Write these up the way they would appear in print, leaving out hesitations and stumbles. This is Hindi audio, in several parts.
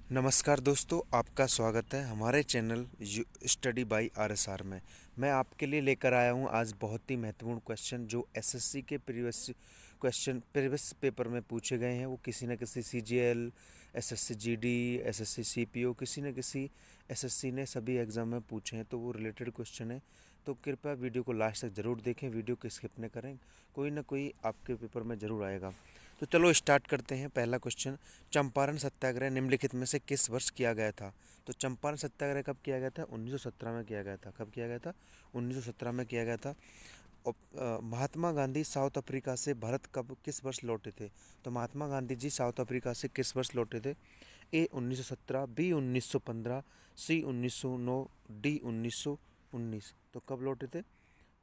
नमस्कार दोस्तों, आपका स्वागत है हमारे चैनल स्टडी बाय आरएसआर में। मैं आपके लिए लेकर आया हूं आज बहुत ही महत्वपूर्ण क्वेश्चन जो एसएससी के प्रीवियस पेपर में पूछे गए हैं। वो किसी न किसी CGL, SSC GD, SSC CPO, किसी न किसी एसएससी ने सभी एग्ज़ाम में पूछे हैं, तो वो रिलेटेड क्वेश्चन है। तो कृपया वीडियो को लास्ट तक ज़रूर देखें, वीडियो को स्किप न करें, कोई ना कोई आपके पेपर में ज़रूर आएगा। तो चलो स्टार्ट करते हैं। पहला क्वेश्चन, चंपारण सत्याग्रह निम्नलिखित में से किस वर्ष किया गया था? तो चंपारण सत्याग्रह कब किया गया था? 1917 में किया गया था। कब किया गया था? 1917 में किया गया था। महात्मा गांधी साउथ अफ्रीका से भारत कब किस वर्ष लौटे थे? तो महात्मा गांधी जी साउथ अफ्रीका से किस वर्ष लौटे थे? ए 1917, बी 1915, सी 1909, डी 1919। तो कब लौटे थे?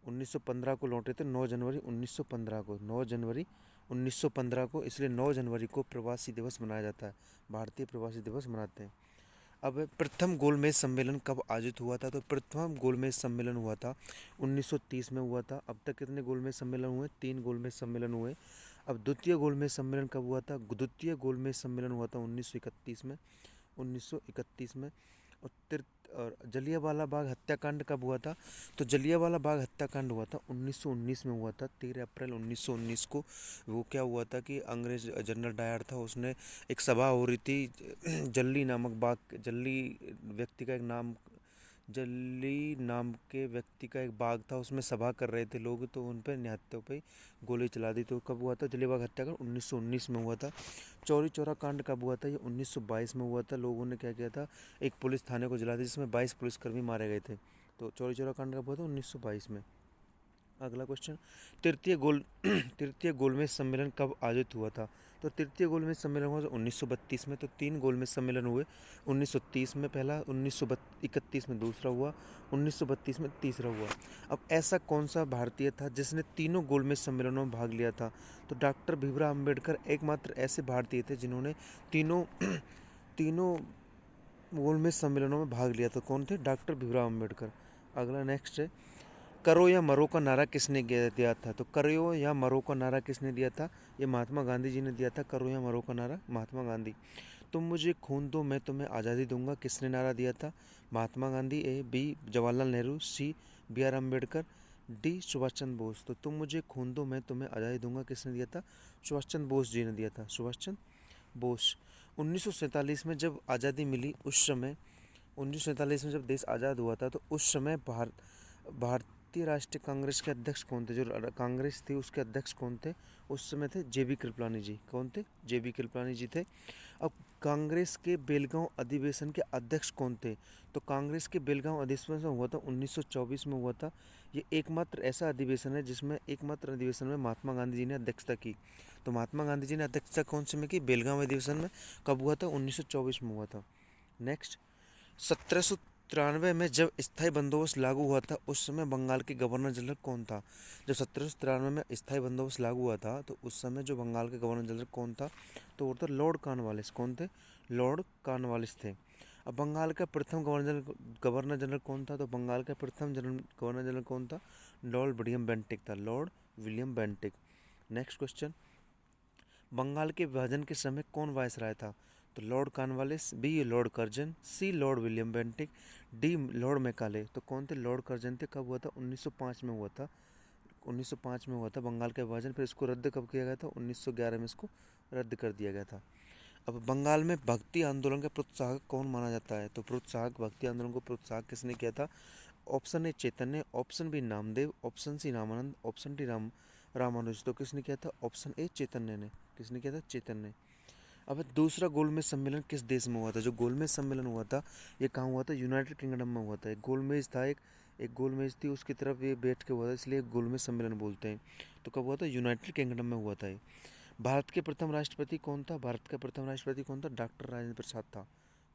1915 को लौटे थे, 9 जनवरी 1915 को, 9 जनवरी 1915 को। इसलिए 9 जनवरी को प्रवासी दिवस मनाया जाता है, भारतीय प्रवासी दिवस मनाते हैं। अब प्रथम गोलमेज सम्मेलन कब आयोजित हुआ था? तो प्रथम गोलमेज सम्मेलन हुआ था 1930 में हुआ था। अब तक कितने गोलमेज सम्मेलन हुए? 3 गोलमेज सम्मेलन हुए। अब द्वितीय गोलमेज सम्मेलन कब हुआ था? द्वितीय गोलमेज सम्मेलन हुआ था 1931 में, 1931 में। और और जलियांवाला बाग हत्याकांड कब हुआ था? तो जलियांवाला बाग हत्याकांड हुआ था 1919 में हुआ था, 13 अप्रैल 1919 को। वो क्या हुआ था कि अंग्रेज जनरल डायर था, उसने एक सभा हो रही थी जल्ली नामक बाग, जल्ली नाम के व्यक्ति का एक बाग था, उसमें सभा कर रहे थे लोग, तो उन पर निहत्थों पे गोली चला दी। तो कब हुआ था जलियांवाला बाग हत्याकांड? 1919 में हुआ था। चौरी चौरा कांड कब हुआ था? ये 1922 में हुआ था। लोगों ने क्या किया था, एक पुलिस थाने को जला दिया जिसमें 22 पुलिसकर्मी मारे गए थे। तो चौरी चौरा कांड कब हुआ था? 1922 में। अगला क्वेश्चन, तृतीय गोल तृतीय गोलमेज सम्मेलन कब आयोजित हुआ था? तो तृतीय गोलमेज सम्मेलन हुआ था 1932 में। तो 3 गोलमेज सम्मेलन हुए, 1930 में पहला, 1931 में दूसरा हुआ, 1932 में तीसरा हुआ। अब ऐसा कौन सा भारतीय था जिसने तीनों गोलमेज सम्मेलनों में भाग लिया था? तो डॉक्टर भीमराव अम्बेडकर एकमात्र ऐसे भारतीय थे जिन्होंने तीनों तीनों गोलमेज सम्मेलनों में भाग लिया था। कौन थे? डॉक्टर भीमराव अम्बेडकर। अगला नेक्स्ट है, करो या मरो का नारा किसने दिया था? तो करो या मरो का नारा किसने दिया था? ये महात्मा गांधी जी ने दिया था। करो या मरो का नारा महात्मा गांधी। तुम मुझे खून दो मैं तुम्हें आज़ादी दूंगा किसने नारा दिया था? Mahatma Gandhi. A, B Jawaharlal Nehru, C B R Ambedkar, D Subhash Chandra Bose. तो तुम मुझे खून दो मैं तुम्हें आज़ादी दूंगा किसने दिया था? सुभाष चंद्र बोस जी ने दिया था, सुभाष चंद्र बोस। 1947 में जब आज़ादी मिली उस समय, 1947 में जब देश आज़ाद हुआ था, तो उस समय भारतीय राष्ट्रीय कांग्रेस के अध्यक्ष कौन थे? जो कांग्रेस थी उसके अध्यक्ष कौन थे उस समय? थे जेबी कृपलानी जी। कौन थे? जेबी कृपलानी जी थे। अब कांग्रेस के बेलगांव अधिवेशन के अध्यक्ष कौन थे? तो कांग्रेस के बेलगांव अधिवेशन हुआ था 1924 में हुआ था। ये एकमात्र ऐसा अधिवेशन है जिसमें, एकमात्र अधिवेशन में महात्मा गांधी जी ने अध्यक्षता की। तो महात्मा गांधी जी ने अध्यक्षता कौन से में की? बेलगांव अधिवेशन में। कब हुआ था? 1924 में हुआ था। नेक्स्ट, 1793 में जब स्थायी बंदोबस्त लागू हुआ था उस समय बंगाल के गवर्नर जनरल कौन था? जब 1793 में स्थायी बंदोबस्त लागू हुआ था तो उस समय जो बंगाल के गवर्नर जनरल कौन था? तो वो था लॉर्ड कॉर्नवालिस। कौन थे? लॉर्ड कॉर्नवालिस थे। अब बंगाल का प्रथम गवर्नर जनरल कौन था? तो बंगाल का प्रथम गवर्नर जनरल कौन था? लॉर्ड विलियम बेंटिक था, Lord William Bentinck. Next question, Bengal के विभाजन के समय कौन वायसराय था? तो Lord Cornwallis, B Lord Curzon, C Lord William Bentinck, D Lord Macaulay. तो कौन थे? लॉर्ड कर्जन थे। कब हुआ था? 1905 में हुआ था, 1905 में हुआ था बंगाल का विभाजन। फिर इसको रद्द कब किया गया था? 1911 में इसको रद्द कर दिया गया था। अब बंगाल में भक्ति आंदोलन का प्रोत्साहक कौन माना जाता है? तो प्रोत्साहक, भक्ति आंदोलन को प्रोत्साहक किसने किया था? Option A Chaitanya, option B Namdev, option C Ramanand, option D Ramanuj. तो किसने किया था? ऑप्शन ए चैतन्य ने। किसने किया था? चैतन्य। अब दूसरा गोलमेज सम्मेलन किस देश में हुआ था? जो गोलमेज सम्मेलन हुआ था ये कहाँ हुआ था? यूनाइटेड किंगडम में हुआ था। एक गोलमेज था, एक गोलमेज थी, उसकी तरफ ये बैठ के हुआ था, इसलिए गोलमेज सम्मेलन बोलते हैं। तो कब हुआ था? यूनाइटेड किंगडम में हुआ था ये। भारत के प्रथम राष्ट्रपति कौन था? भारत का प्रथम राष्ट्रपति कौन था? डॉक्टर राजेंद्र प्रसाद था।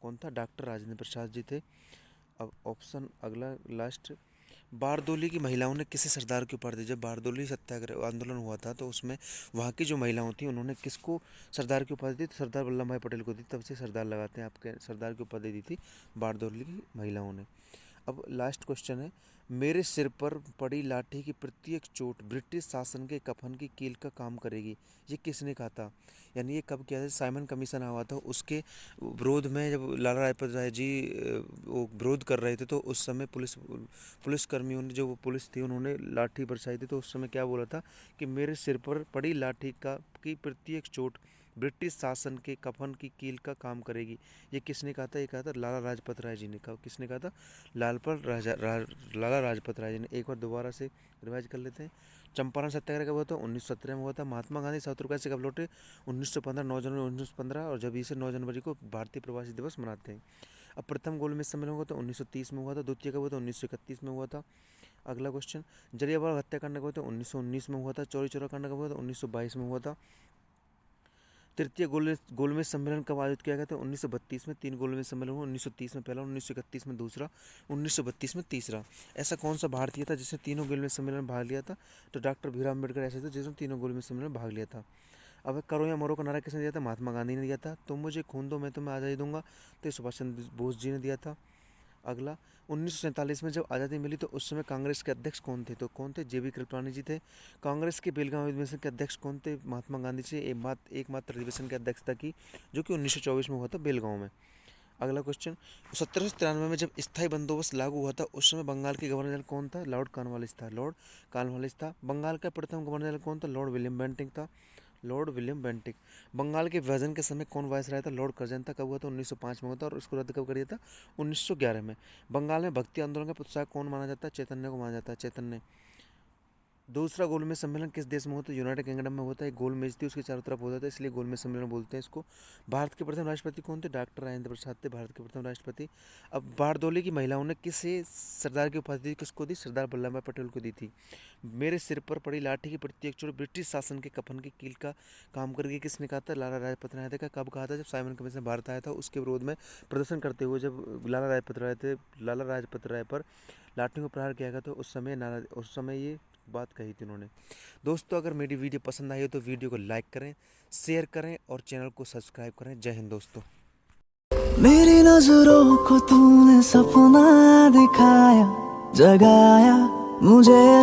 कौन था? डॉक्टर राजेंद्र प्रसाद जी थे। अब ऑप्शन अगला लास्ट, बारदोली की महिलाओं ने किसे सरदार की उपाधि दी? जब बारदोली सत्याग्रह आंदोलन हुआ था तो उसमें वहाँ की जो महिलाओं थी उन्होंने किसको सरदार की उपाधि दी? तो सरदार वल्लभ भाई पटेल को दी। तब से सरदार लगाते हैं, आपके सरदार की उपाधि दी थी बारदोली की महिलाओं ने। अब लास्ट क्वेश्चन है, मेरे सिर पर पड़ी लाठी की प्रत्येक चोट ब्रिटिश शासन के कफन की कील का काम करेगी, ये किसने कहा था? यानी ये कब किया था? साइमन कमीशन आया था, उसके विरोध में जब लाला लाजपत राय जी वो विरोध कर रहे थे, तो उस समय पुलिस कर्मियों ने, जो वो पुलिस थी, उन्होंने लाठी बरसाई थी। तो उस समय क्या बोला था कि मेरे सिर पर पड़ी लाठी की प्रत्येक चोट ब्रिटिश शासन के कफन की कील का काम करेगी, ये किसने कहा था? ये कहा था लाला लाजपत राय जी ने। कहा, किसने कहा था? लाला लाजपत राय जी ने। एक बार दोबारा से रिवाइज कर लेते हैं। चंपारण सत्याग्रह कब हुआ था? 1917 में हुआ था। महात्मा गांधी साउथ अफ्रीका से कब लौटे? 1915, 9 जनवरी 1915। और जब इसे 9 जनवरी को भारतीय प्रवासी दिवस मनाते हैं। अब प्रथम गोलमेज सम्मेलन हुआ था 1930 में हुआ था। द्वितीय कब हुआ था? 1931 में हुआ था। अगला क्वेश्चन, जलियांवाला हत्याकांड कब हुआ था? 1919 में हुआ था। चौरी चौरा कांड कब हुआ था? 1922 में हुआ था। तृतीय गोलमेज सम्मेलन कब आयोजित किया गया था? 1932 में। 3 गोलमेज सम्मेलन हुआ, 1930 में पहला, 1931 में दूसरा, 1932 में तीसरा। ऐसा कौन सा भारतीय था जिसने तीनों गोलमेज सम्मेलन में भाग लिया था? तो डॉक्टर भीमराव अम्बेडकर ऐसे थे जिसने तीनों गोलमेज सम्मेलन में भाग लिया था। अब करो या मरो का नारा किसने दिया था? महात्मा गांधी ने दिया था। तुम मुझे खून दो मैं तुम्हें आज़ादी दूंगा, तो सुभाष चंद्र बोस जी ने दिया था। अगला, 1947 में जब आज़ादी मिली तो उस समय कांग्रेस के अध्यक्ष कौन थे? तो कौन थे? जेबी कृपलानी जी थे। कांग्रेस के बेलगांव अधिवेशन के अध्यक्ष कौन थे? महात्मा गांधी जी। एकमात्र अधिवेशन की अध्यक्षता की, जो कि 1924 में हुआ था बेलगांव में। अगला क्वेश्चन, 1793 में जब स्थायी बंदोबस्त लागू हुआ था उस समय बंगाल के गवर्नर जनरल कौन था? लॉर्ड कॉर्नवालिस था। लॉर्ड कॉर्नवालिस था। बंगाल का प्रथम गवर्नर जनरल कौन था? लॉर्ड विलियम बेंटिक था। Lord William Bentinck. बंगाल के विभाजन के समय कौन वायसराय था? लॉर्ड कर्जन था। कब हुआ था? 1905 में हुआ था। और इसको रद्द कब कर दिया था? 1911 में। बंगाल में भक्ति आंदोलन का प्रोत्साहक कौन माना जाता है? चैतन्य को माना जाता है। चैतन्य। दूसरा गोलमेज सम्मेलन किस देश में होता है? यूनाइटेड किंगडम में होता है। गोल मेज थी, उसके चारों तरफ होता था, इसलिए गोलमेज सम्मेलन बोलते हैं इसको। भारत के प्रथम राष्ट्रपति कौन थे? डॉक्टर राजेंद्र प्रसाद थे भारत के प्रथम राष्ट्रपति। अब बारदोली की महिलाओं ने किसे सरदार की उपाधि किसको दी? सरदार वल्लभ भाई पटेल को दी थी। मेरे सिर पर पड़ी लाठी की प्रत्येक चोट ब्रिटिश शासन के कफन की कील का काम करके किसने कहा था? लाला लाजपत राय थे। कब कहा था? जब साइमन कमीशन भारत आया था, उसके विरोध में प्रदर्शन करते हुए जब लाला लाजपत राय पर लाठी को प्रहार किया गया, तो उस समय ये बात कही थी उन्होंने। दोस्तों, अगर मेरी वीडियो पसंद आई हो तो वीडियो को लाइक करें, शेयर करें और चैनल को सब्सक्राइब करें। जय हिंद दोस्तों। मेरी नजरों को तूने सपना दिखाया, जगाया मुझे।